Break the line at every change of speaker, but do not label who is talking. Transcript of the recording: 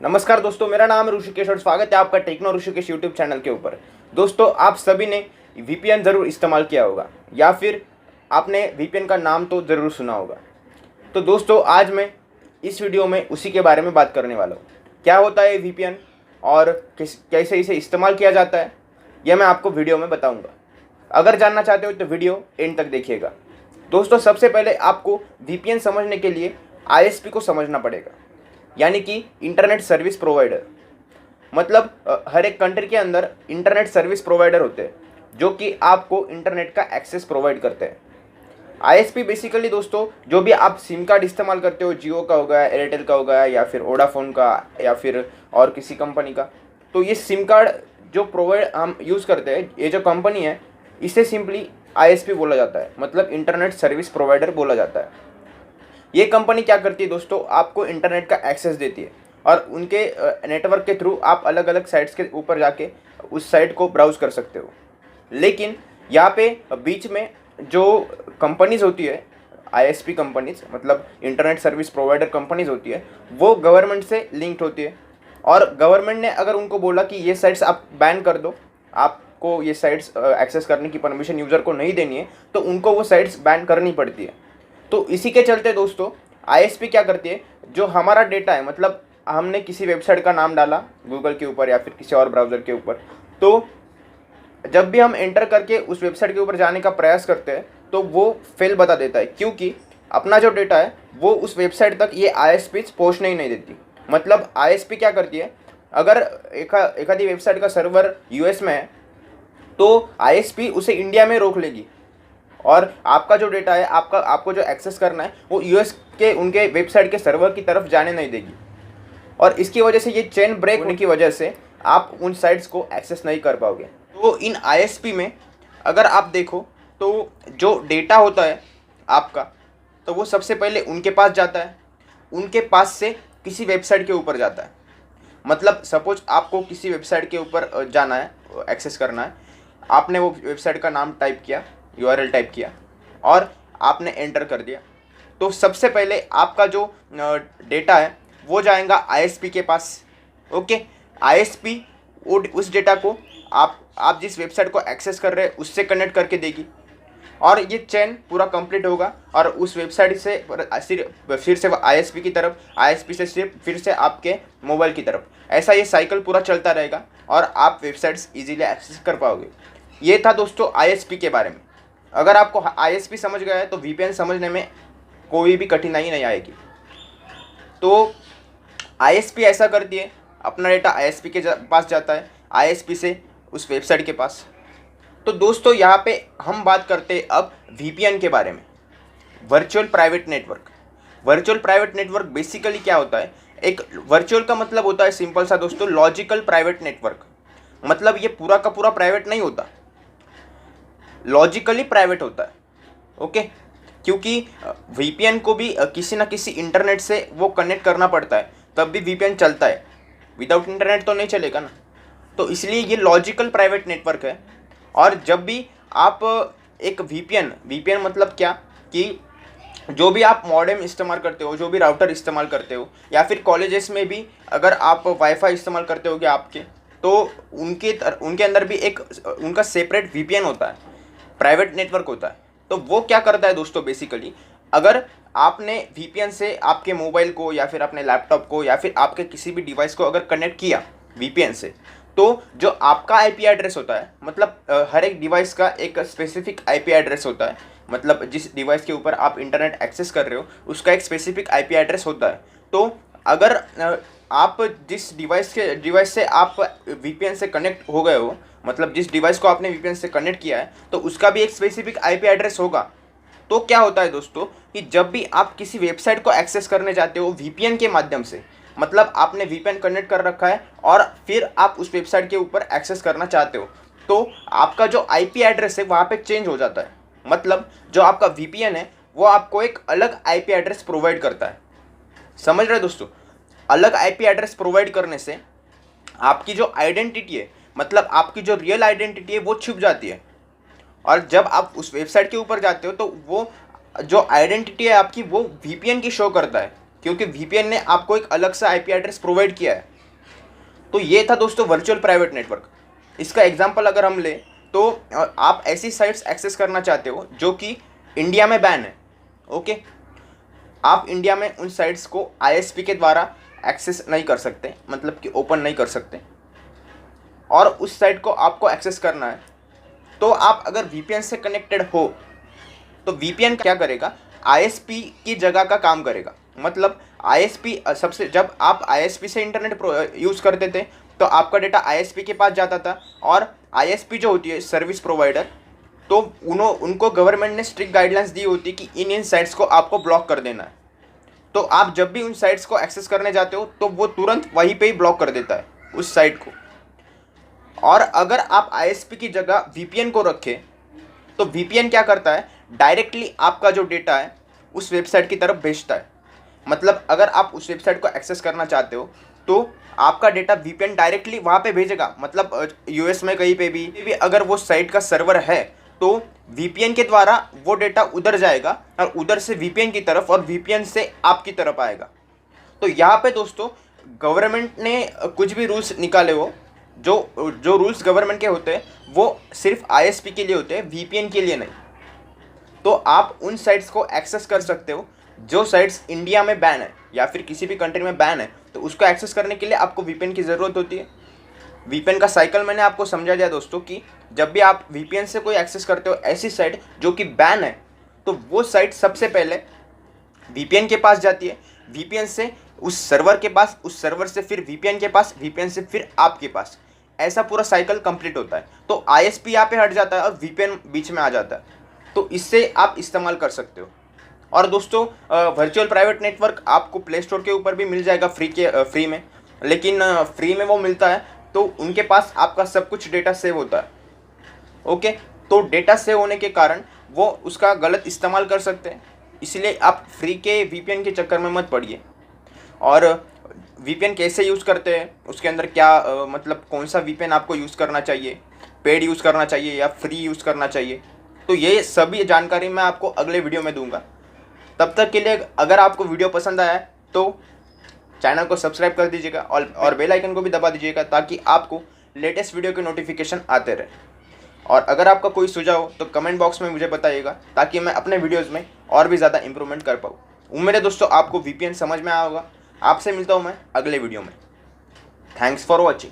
नमस्कार दोस्तों, मेरा नाम है ऋषिकेश और स्वागत है आपका टेक्नो ऋषिकेश यूट्यूब चैनल के ऊपर। दोस्तों, आप सभी ने वीपीएन ज़रूर इस्तेमाल किया होगा या फिर आपने वीपीएन का नाम तो ज़रूर सुना होगा। तो दोस्तों, आज मैं इस वीडियो में उसी के बारे में बात करने वाला हूँ। क्या होता है वीपीएन और कैसे इसे इस्तेमाल किया जाता है, यह मैं आपको वीडियो में बताऊँगा। अगर जानना चाहते हो तो वीडियो एंड तक देखिएगा। दोस्तों, सबसे पहले आपको वीपीएन समझने के लिए आईएसपी को समझना पड़ेगा, यानी कि इंटरनेट सर्विस प्रोवाइडर। मतलब हर एक कंट्री के अंदर इंटरनेट सर्विस प्रोवाइडर होते हैं जो कि आपको इंटरनेट का एक्सेस प्रोवाइड करते हैं। आईएसपी बेसिकली दोस्तों, जो भी आप सिम कार्ड इस्तेमाल करते हो, जियो का होगा, एयरटेल का होगा या फिर वोडाफोन का या फिर और किसी कंपनी का, तो ये सिम कार्ड जो प्रोवाइड हम यूज़ करते हैं, ये जो कंपनी है, इसे सिंपली आईएसपी बोला जाता है। मतलब इंटरनेट सर्विस प्रोवाइडर बोला जाता है। ये कंपनी क्या करती है दोस्तों, आपको इंटरनेट का एक्सेस देती है और उनके नेटवर्क के थ्रू आप अलग अलग साइट्स के ऊपर जाके उस साइट को ब्राउज कर सकते हो। लेकिन यहाँ पे बीच में जो कंपनीज होती है, आईएसपी कंपनीज मतलब इंटरनेट सर्विस प्रोवाइडर कंपनीज होती है, वो गवर्नमेंट से लिंक्ड होती है। और गवर्नमेंट ने अगर उनको बोला कि ये साइट्स आप बैन कर दो, आपको ये साइट्स एक्सेस करने की परमिशन यूज़र को नहीं देनी है, तो उनको वो साइट्स बैन करनी पड़ती है। तो इसी के चलते दोस्तों, आईएसपी क्या करती है, जो हमारा डेटा है, मतलब हमने किसी वेबसाइट का नाम डाला गूगल के ऊपर या फिर किसी और ब्राउज़र के ऊपर, तो जब भी हम एंटर करके उस वेबसाइट के ऊपर जाने का प्रयास करते हैं तो वो फेल बता देता है, क्योंकि अपना जो डेटा है वो उस वेबसाइट तक ये आईएसपी पहुँचने ही नहीं देती। मतलब आईएसपी क्या करती है, अगर एक आधी वेबसाइट का सर्वर यूएस में है तो आईएसपी उसे इंडिया में रोक लेगी और आपका जो डेटा है, आपको जो एक्सेस करना है, वो यूएस के उनके वेबसाइट के सर्वर की तरफ जाने नहीं देगी। और इसकी वजह से ये चेन ब्रेक होने की वजह से आप उन साइट्स को एक्सेस नहीं कर पाओगे। तो इन आईएसपी में अगर आप देखो तो जो डेटा होता है आपका, तो वो सबसे पहले उनके पास जाता है, उनके पास से किसी वेबसाइट के ऊपर जाता है। मतलब सपोज आपको किसी वेबसाइट के ऊपर जाना है, एक्सेस करना है, आपने वो वेबसाइट का नाम टाइप किया, यूआरएल टाइप किया और आपने एंटर कर दिया, तो सबसे पहले आपका जो डेटा है वो जाएगा आईएसपी के पास। ओके, आईएसपी उस डेटा को आप जिस वेबसाइट को एक्सेस कर रहे हैं उससे कनेक्ट करके देगी और ये चेन पूरा कंप्लीट होगा और उस वेबसाइट से फिर से आईएसपी की तरफ, आईएसपी से फिर से आपके मोबाइल की तरफ, ऐसा ये साइकिल पूरा चलता रहेगा और आप वेबसाइट्स इजीली एक्सेस कर पाओगे। ये था दोस्तों आईएसपी के बारे में। अगर आपको आईएसपी समझ गया है तो वीपीएन समझने में कोई भी कठिनाई नहीं आएगी। तो आईएसपी ऐसा करती है, अपना डेटा आईएसपी के पास जाता है, आईएसपी से उस वेबसाइट के पास। तो दोस्तों, यहाँ पे हम बात करते हैं अब वीपीएन के बारे में, virtual private network. Virtual private network basically क्या होता है, एक वर्चुअल का मतलब होता है सिंपल सा दोस्तों, लॉजिकल प्राइवेट नेटवर्क। मतलब ये पूरा का पूरा प्राइवेट नहीं होता, लॉजिकली प्राइवेट होता है। ओके, क्योंकि वीपीएन को भी किसी ना किसी इंटरनेट से वो कनेक्ट करना पड़ता है, तब भी वीपीएन चलता है। विदाउट इंटरनेट तो नहीं चलेगा ना। तो इसलिए ये लॉजिकल प्राइवेट नेटवर्क है। और जब भी आप एक वीपीएन मतलब क्या, कि जो भी आप मॉडेम इस्तेमाल करते हो, जो भी राउटर इस्तेमाल करते हो, या फिर कॉलेजेस में भी अगर आप वाईफाई इस्तेमाल करते होगे आपके, तो उनके अंदर भी एक उनका सेपरेट वीपीएन होता है, प्राइवेट नेटवर्क होता है। तो वो क्या करता है दोस्तों, बेसिकली अगर आपने वीपीएन से आपके मोबाइल को या फिर अपने लैपटॉप को या फिर आपके किसी भी डिवाइस को अगर कनेक्ट किया वीपीएन से, तो जो आपका आईपी एड्रेस होता है, मतलब हर एक डिवाइस का एक स्पेसिफिक आईपी एड्रेस होता है। मतलब जिस डिवाइस के ऊपर आप इंटरनेट एक्सेस कर रहे हो उसका एक स्पेसिफिक आईपी एड्रेस होता है। तो अगर आप जिस डिवाइस से आप वीपीएन से कनेक्ट हो गए हो, मतलब जिस डिवाइस को आपने वीपीएन से कनेक्ट किया है, तो उसका भी एक स्पेसिफिक आईपी एड्रेस होगा। तो क्या होता है दोस्तों, कि जब भी आप किसी वेबसाइट को एक्सेस करने जाते हो वीपीएन के माध्यम से, मतलब आपने वीपीएन कनेक्ट कर रखा है और फिर आप उस वेबसाइट के ऊपर एक्सेस करना चाहते हो, तो आपका जो आईपी एड्रेस है वहाँ पे चेंज हो जाता है। मतलब जो आपका वीपीएन है वो आपको एक अलग आईपी एड्रेस प्रोवाइड करता है। समझ रहे दोस्तों, अलग आईपी एड्रेस प्रोवाइड करने से आपकी जो आइडेंटिटी है, मतलब आपकी जो रियल आइडेंटिटी है, वो छुप जाती है। और जब आप उस वेबसाइट के ऊपर जाते हो तो वो जो आइडेंटिटी है आपकी, वो वीपीएन की शो करता है। क्योंकि वीपीएन ने आपको एक अलग सा आईपी एड्रेस प्रोवाइड किया है। तो ये था दोस्तों वर्चुअल प्राइवेट नेटवर्क। इसका एग्जांपल अगर हम लें तो आप ऐसी साइट्स एक्सेस करना चाहते हो जो कि इंडिया में बैन है। ओके, आप इंडिया में उन साइट्स को आईएसपी के द्वारा एक्सेस नहीं कर सकते, मतलब कि ओपन नहीं कर सकते, और उस साइट को आपको एक्सेस करना है। तो आप अगर वीपीएन से कनेक्टेड हो तो वीपीएन क्या करेगा, आईएसपी की जगह का काम करेगा। मतलब आईएसपी सबसे, जब आप आईएसपी से इंटरनेट यूज़ करते थे तो आपका डेटा आईएसपी के पास जाता था, और आईएसपी जो होती है सर्विस प्रोवाइडर, तो उनको गवर्नमेंट ने स्ट्रिक्ट गाइडलाइंस दी होती है कि इन साइट्स को आपको ब्लॉक कर देना है। तो आप जब भी उन साइट्स को एक्सेस करने जाते हो तो वो तुरंत वहीं पे ही ब्लॉक कर देता है उस साइट को। और अगर आप आईएसपी की जगह वीपीएन को रखें तो वीपीएन क्या करता है, डायरेक्टली आपका जो डेटा है उस वेबसाइट की तरफ भेजता है। मतलब अगर आप उस वेबसाइट को एक्सेस करना चाहते हो तो आपका डेटा वीपीएन डायरेक्टली वहाँ पे भेजेगा। मतलब यूएस में कहीं पे भी अगर वो साइट का सर्वर है तो वीपीएन के द्वारा वो डेटा उधर जाएगा और उधर से वीपीएन की तरफ और वीपीएन से आपकी तरफ आएगा। तो यहाँ पे दोस्तों गवर्नमेंट ने कुछ भी रूल्स निकाले हो, जो रूल्स गवर्नमेंट के होते हैं वो सिर्फ आईएसपी के लिए होते हैं, वीपीएन के लिए नहीं। तो आप उन साइट्स को एक्सेस कर सकते हो जो साइट्स इंडिया में बैन है या फिर किसी भी कंट्री में बैन है, तो उसको एक्सेस करने के लिए आपको वीपीएन की ज़रूरत होती है। वीपीएन का साइकिल मैंने आपको समझा दिया दोस्तों कि जब भी आप वीपीएन से कोई एक्सेस करते हो ऐसी साइट जो कि बैन है, तो वो साइट सबसे पहले वीपीएन के पास जाती है, वीपीएन से उस सर्वर के पास, उस सर्वर से फिर वीपीएन के पास, वीपीएन से फिर आपके पास। ऐसा पूरा साइकिल कंप्लीट होता है। तो आईएसपी यहाँ पे हट जाता है और वीपीएन बीच में आ जाता है। तो इससे आप इस्तेमाल कर सकते हो। और दोस्तों वर्चुअल प्राइवेट नेटवर्क आपको प्ले स्टोर के ऊपर भी मिल जाएगा फ्री में, लेकिन फ्री में वो मिलता है तो उनके पास आपका सब कुछ डेटा सेव होता है। ओके, तो डेटा सेव होने के कारण वो उसका गलत इस्तेमाल कर सकते हैं, इसलिए आप फ्री के वीपीएन के चक्कर में मत पड़िए। और वीपीएन कैसे यूज़ करते हैं, उसके अंदर क्या मतलब कौन सा वीपीएन आपको यूज़ करना चाहिए, पेड यूज़ करना चाहिए या फ्री यूज़ करना चाहिए, तो ये सभी जानकारी मैं आपको अगले वीडियो में दूंगा। तब तक के लिए अगर आपको वीडियो पसंद आया है तो चैनल को सब्सक्राइब कर दीजिएगा और बेल आइकन को भी दबा दीजिएगा ताकि आपको लेटेस्ट वीडियो के नोटिफिकेशन आते रहे। और अगर आपका कोई सुझाव हो तो कमेंट बॉक्स में मुझे बताइएगा ताकि मैं अपने वीडियोज़ में और भी ज़्यादा इंप्रूवमेंट कर पाऊँ। उम्मीद है दोस्तों आपको वीपीएन समझ में आया होगा। आपसे मिलता हूँ मैं अगले वीडियो में। Thanks for watching.